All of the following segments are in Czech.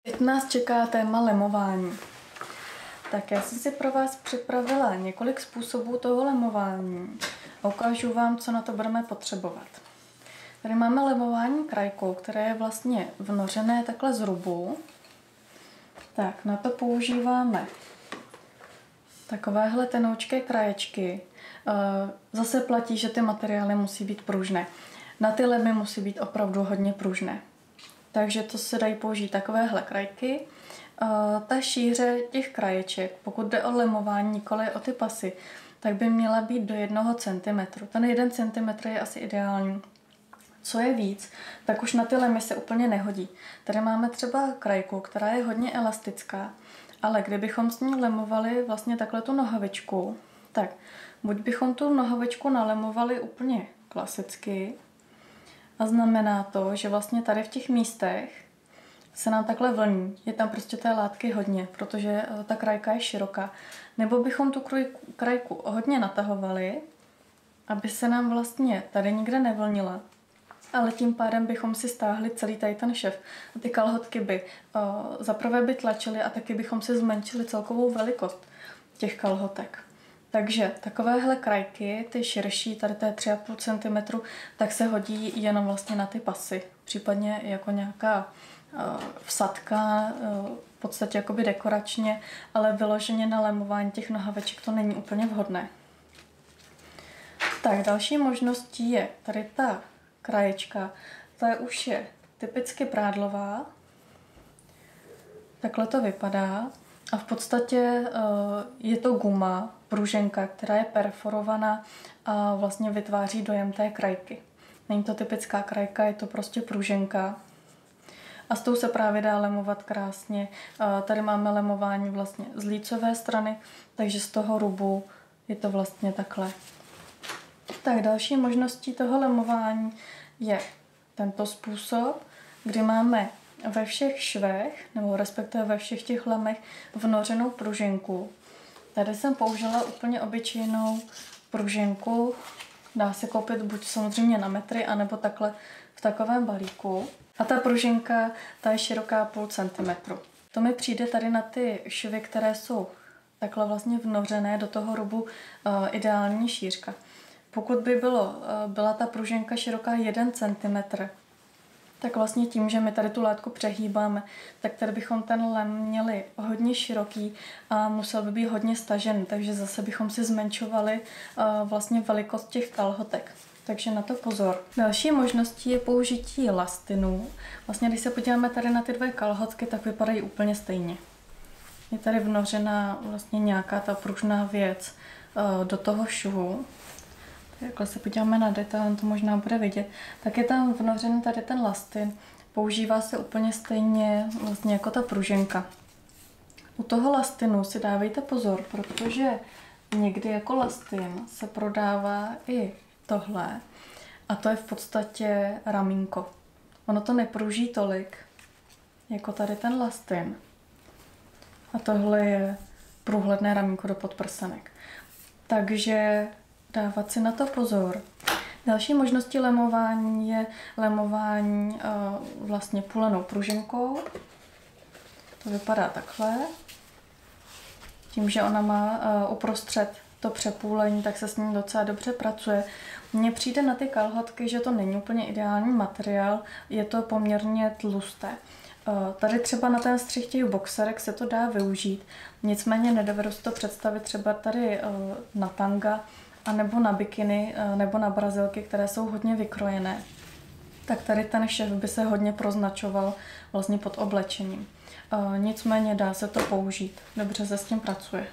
Teď nás čeká téma lemování. Tak já jsem si pro vás připravila několik způsobů toho lemování a ukážu vám, co na to budeme potřebovat. Tady máme lemování krajkou, které je vlastně vnořené takhle z rubu. Tak, na to používáme takovéhle tenoučké kraječky. Zase platí, že ty materiály musí být pružné. Na ty lemy musí být opravdu hodně pružné. Takže to se dají použít takovéhle krajky. Ta šíře těch kraječek, pokud jde o lemování, nikoli o ty pasy, tak by měla být do 1 cm. Ten 1 cm je asi ideální. Co je víc, tak už na ty lemy se úplně nehodí. Tady máme třeba krajku, která je hodně elastická, ale kdybychom s ní lemovali vlastně takhle tu nohavičku, tak buď bychom tu nohavičku nalemovali úplně klasicky, a znamená to, že vlastně tady v těch místech se nám takhle vlní. Je tam prostě té látky hodně, protože ta krajka je široká. Nebo bychom tu krajku hodně natahovali, aby se nám vlastně tady nikde nevlnila. Ale tím pádem bychom si stáhli celý tady ten šev. A ty kalhotky by zaprvé by tlačily a taky bychom si zmenšili celkovou velikost těch kalhotek. Takže takovéhle krajky, ty širší, tady to je 3,5 cm, tak se hodí jenom vlastně na ty pasy. Případně jako nějaká vsadka, v podstatě jakoby dekoračně, ale vyloženě na lemování těch nohaveček to není úplně vhodné. Tak další možností je tady ta kraječka. Ta už je typicky prádlová. Takhle to vypadá. A v podstatě je to guma, pruženka, která je perforovaná a vlastně vytváří dojem té krajky. Není to typická krajka, je to prostě pruženka. A s tou se právě dá lemovat krásně. Tady máme lemování vlastně z lícové strany, takže z toho rubu je to vlastně takhle. Tak další možností toho lemování je tento způsob, kdy máme ve všech švech, nebo respektive ve všech těch lemech vnořenou pružinku. Tady jsem použila úplně obyčejnou pružinku. Dá se koupit buď samozřejmě na metry, anebo takhle v takovém balíku. A ta pružinka, ta je široká 0,5 cm. To mi přijde tady na ty švy, které jsou takhle vlastně vnořené do toho rubu, ideální šířka. Pokud by byla ta pružinka široká 1 cm, tak vlastně tím, že my tady tu látku přehýbáme, tak tady bychom ten lem měli hodně široký a musel by být hodně stažený, takže zase bychom si zmenšovali vlastně velikost těch kalhotek. Takže na to pozor. Další možností je použití lastinu. Vlastně když se podíváme tady na ty dvě kalhotky, tak vypadají úplně stejně. Je tady vnořená vlastně nějaká ta pružná věc do toho švu. Takhle se podíváme na detail, to možná bude vidět. Tak je tam vnořený tady ten lastin. Používá se úplně stejně vlastně jako ta pruženka. U toho lastinu si dávejte pozor, protože někdy jako lastin se prodává i tohle. A to je v podstatě ramínko. Ono to nepruží tolik, jako tady ten lastin. A tohle je průhledné ramínko do podprsenek. Takže dávat si na to pozor. Další možností lemování je lemování vlastně půlenou pružinkou. To vypadá takhle. Tím, že ona má uprostřed to přepůlení, tak se s ním docela dobře pracuje. Mně přijde na ty kalhotky, že to není úplně ideální materiál, je to poměrně tlusté. Tady třeba na ten střih těch boxerek se to dá využít, nicméně nedovedu si to představit třeba tady na tanga, a nebo na bikiny, nebo na brazilky, které jsou hodně vykrojené. Tak tady ten šev by se hodně proznačoval vlastně pod oblečením. Nicméně dá se to použít, dobře se s tím pracuje.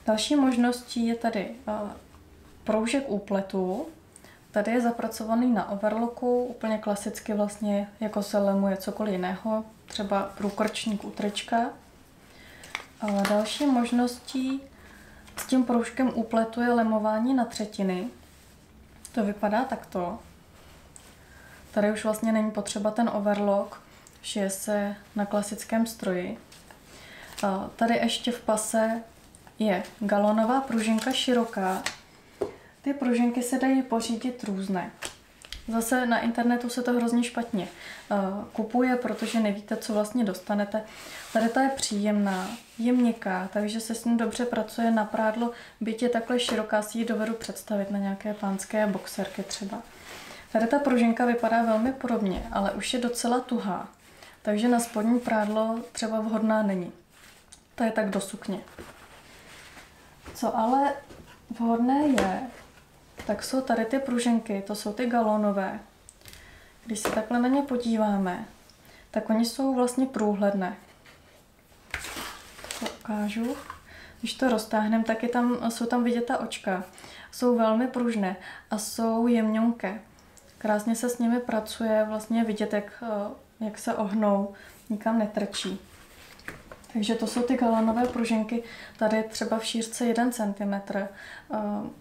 Další možností je tady proužek úpletu. Tady je zapracovaný na overlocku, úplně klasicky vlastně, jako se lemuje cokoliv jiného, třeba průkrčník u trička. Další možností s tím proužkem úpletu je lemování na třetiny. To vypadá takto. Tady už vlastně není potřeba ten overlock, šije se na klasickém stroji. Tady ještě v pase je galonová pružinka široká. Ty pružinky se dají pořídit různé. Zase na internetu se to hrozně špatně kupuje, protože nevíte, co vlastně dostanete. Tady ta je příjemná, je měkká, takže se s ní dobře pracuje na prádlo, byť je takhle široká, si ji dovedu představit na nějaké pánské boxerky třeba. Tady ta pružinka vypadá velmi podobně, ale už je docela tuhá, takže na spodní prádlo třeba vhodná není. To je tak do sukně. Co ale vhodné je, tak jsou tady ty pružinky, to jsou ty galonové. Když se takhle na ně podíváme, tak oni jsou vlastně průhledné. To ukážu. Když to roztáhneme, tak jsou tam vidět ta očka. Jsou velmi pružné a jsou jemňonké. Krásně se s nimi pracuje, vlastně vidět, jak se ohnou, nikam netrčí. Takže to jsou ty galonové pružinky, tady třeba v šířce 1 cm.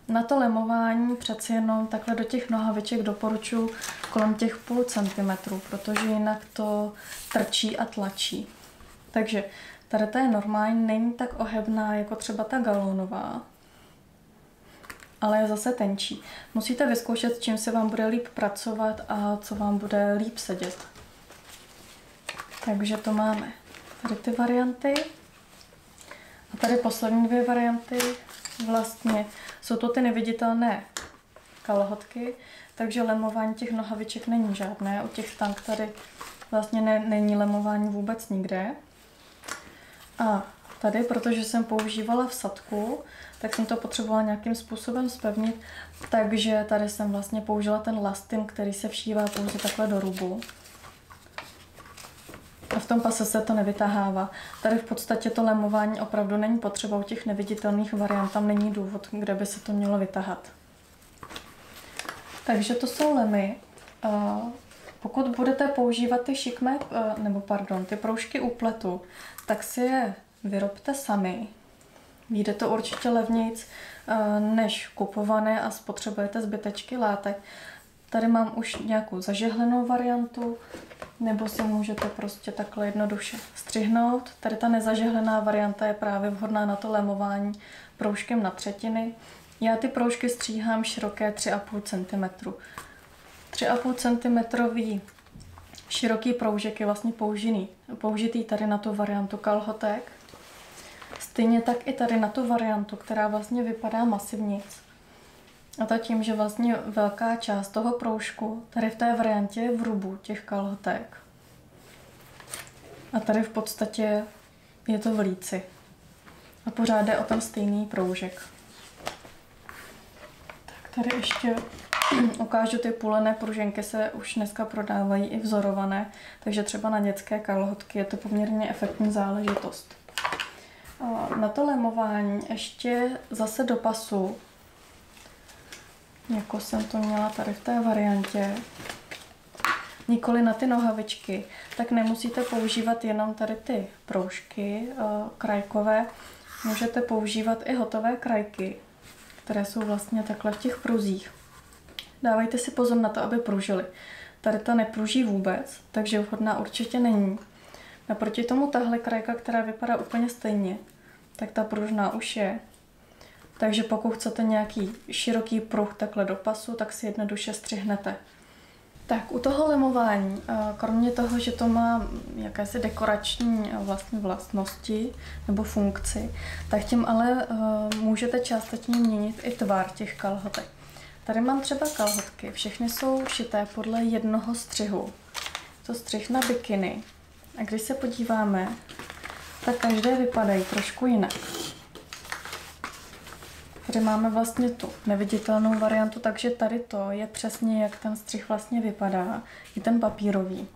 Na to lemování přeci jenom takhle do těch nohaviček doporučuji kolem těch 0,5 cm, protože jinak to trčí a tlačí. Takže tady ta je normální, není tak ohebná jako třeba ta galonová, ale je zase tenčí. Musíte vyzkoušet, s čím se vám bude líp pracovat a co vám bude líp sedět. Takže to máme. Tady ty varianty. A tady poslední 2 varianty. Vlastně jsou to ty neviditelné kalhotky, takže lemování těch nohaviček není žádné. U těch tank tady vlastně není lemování vůbec nikde. A tady, protože jsem používala vsadku, tak jsem to potřebovala nějakým způsobem zpevnit, takže tady jsem vlastně použila ten lastin, který se všívá pouze takhle do rubu. A v tom pase se to nevytahává. Tady v podstatě to lemování opravdu není potřeba, u těch neviditelných variant tam není důvod, kde by se to mělo vytahat. Takže to jsou lemy. Pokud budete používat ty šikmé, ty proužky úpletu, tak si je vyrobte sami. Vyjde to určitě levnějc než kupované a spotřebujete zbytečky látek. Tady mám už nějakou zažehlenou variantu, nebo si můžete prostě takhle jednoduše střihnout. Tady ta nezažehlená varianta je právě vhodná na to lemování proužkem na třetiny. Já ty proužky stříhám široké 3,5 cm. 3,5 cm široký proužek je vlastně použitý tady na tu variantu kalhotek. Stejně tak i tady na tu variantu, která vlastně vypadá masivnic. A to tím, že vlastně velká část toho proužku tady v té variantě je v rubu těch kalhotek. A tady v podstatě je to v líci. A pořád jde o ten stejný proužek. Tak tady ještě ukážu, ty půlené pruženky se už dneska prodávají i vzorované, takže třeba na dětské kalhotky je to poměrně efektní záležitost. Na to lemování ještě zase do pasu, jako jsem to měla tady v té variantě, nikoli na ty nohavičky, tak nemusíte používat jenom tady ty proužky krajkové, můžete používat i hotové krajky, které jsou vlastně takhle v těch pruzích. Dávejte si pozor na to, aby pružily. Tady ta nepruží vůbec, takže vhodná určitě není. Naproti tomu tahle krajka, která vypadá úplně stejně, tak ta pružná už je. Takže pokud chcete nějaký široký pruh takhle do pasu, tak si jednoduše střihnete. Tak u toho lemování, kromě toho, že to má jakési dekorační vlastnosti nebo funkci, tak tím ale můžete částečně měnit i tvar těch kalhotek. Tady mám třeba kalhotky, všechny jsou šité podle jednoho střihu. To střih na bikiny. A když se podíváme, tak každé vypadají trošku jinak. Tady máme vlastně tu neviditelnou variantu, takže tady to je přesně, jak ten střih vlastně vypadá, i ten papírový.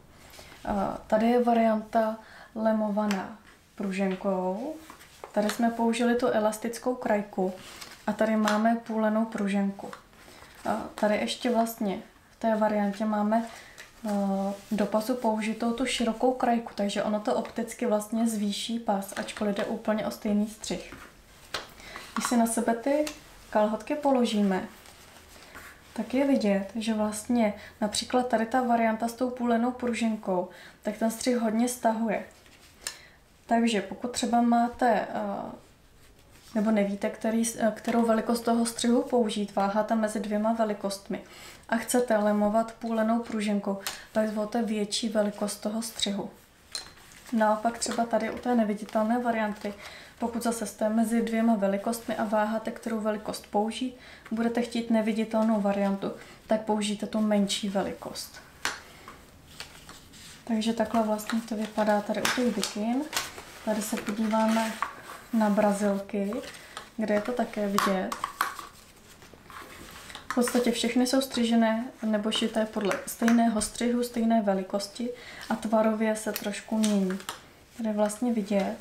Tady je varianta lemovaná pruženkou. Tady jsme použili tu elastickou krajku a tady máme půlenou pruženku. Tady ještě vlastně v té variantě máme do pasu použitou tu širokou krajku, takže ono to opticky vlastně zvýší pas, ačkoliv jde úplně o stejný střih. Když si na sebe ty kalhotky položíme, tak je vidět, že vlastně například tady ta varianta s tou půlenou pruženkou, tak ten střih hodně stahuje. Takže pokud třeba máte, nebo nevíte, kterou velikost toho střihu použít, váháte mezi 2 velikostmi a chcete lemovat půlenou pruženkou, tak zvolte větší velikost toho střihu. Naopak třeba tady u té neviditelné varianty, pokud zase jste mezi dvěma velikostmi a váháte, kterou velikost použít, budete chtít neviditelnou variantu, tak použijte tu menší velikost. Takže takhle vlastně to vypadá tady u těch bikin. Tady se podíváme na brazilky, kde je to také vidět. V podstatě všechny jsou střižené nebo šité podle stejného střihu, stejné velikosti a tvarově se trošku mění. Tady je vlastně vidět,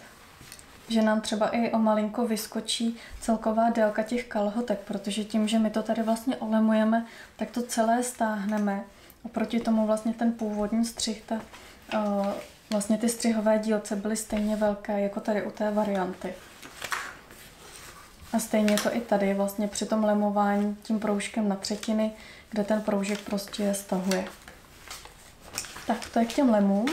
že nám třeba i o malinko vyskočí celková délka těch kalhotek, protože tím, že my to tady vlastně olemujeme, tak to celé stáhneme. Oproti tomu vlastně ten původní střih, vlastně ty střihové dílce byly stejně velké jako tady u té varianty. A stejně to i tady vlastně při tom lemování tím proužkem na třetiny, kde ten proužek prostě stahuje. Tak to je k těm lemům.